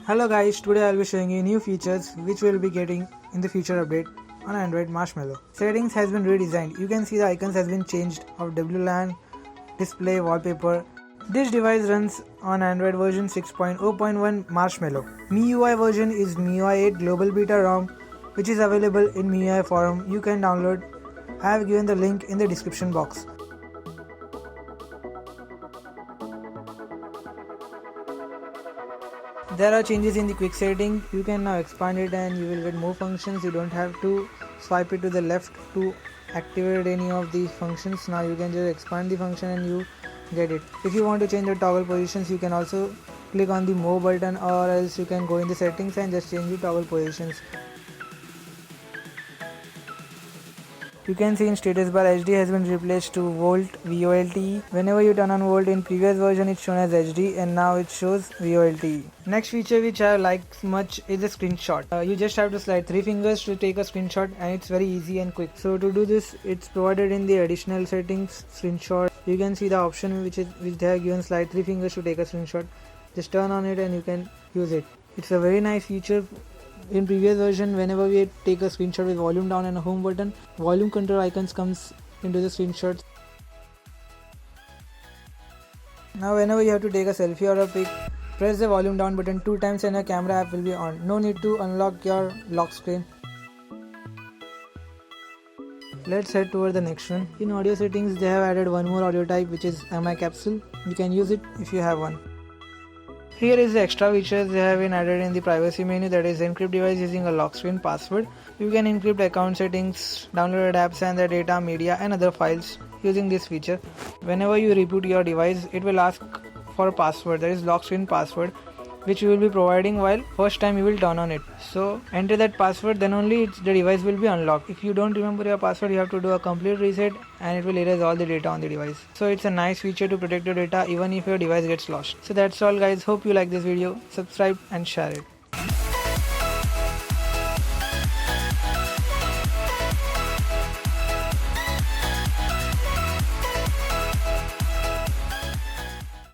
Hello guys, today I'll be showing you new features which we'll be getting in the future update on Android Marshmallow. Settings has been redesigned. You can see the icons has been changed of WLAN, display, wallpaper. This device runs on Android version 6.0.1 Marshmallow. MIUI version is MIUI 8 Global Beta ROM which is available in MIUI forum. You can download. I have given the link in the description box. There are changes in the quick setting. You can now expand it and you will get more functions. You don't have to swipe it to the left to activate any of these functions. Now you can just expand the function and you get it. If you want to change the toggle positions, you can also click on the more button, or else you can go in the settings and just change the toggle positions. You can see in status bar HD has been replaced to Volt VOLTE. Whenever you turn on Volt, in previous version it's shown as HD and now it shows VOLTE. Next feature which I like much is the screenshot. You just have to slide 3 fingers to take a screenshot and it's very easy and quick. So to do this, it's provided in the additional settings screenshot. You can see the option which they have given, slide 3 fingers to take a screenshot. Just turn on it and you can use it. It's a very nice feature. In previous version, whenever we take a screenshot with volume down and a home button, volume control icons comes into the screenshot. Now whenever you have to take a selfie or a pic, press the volume down button 2 times and your camera app will be on. No need to unlock your lock screen. Let's head toward the next one. In audio settings, they have added one more audio type which is MI capsule. You can use it if you have one. Here is the extra features they have been added in the privacy menu, that is encrypt device using a lock screen password. You can encrypt account settings, downloaded apps and the data, media and other files using this feature. Whenever you reboot your device, it will ask for a password, that is lock screen password, which you will be providing while first time you will turn on it. So enter that password, then only the device will be unlocked. If you don't remember your password, you have to do a complete reset and it will erase all the data on the device. So it's a nice feature to protect your data even if your device gets lost. So that's all guys, hope you like this video. Subscribe and share it.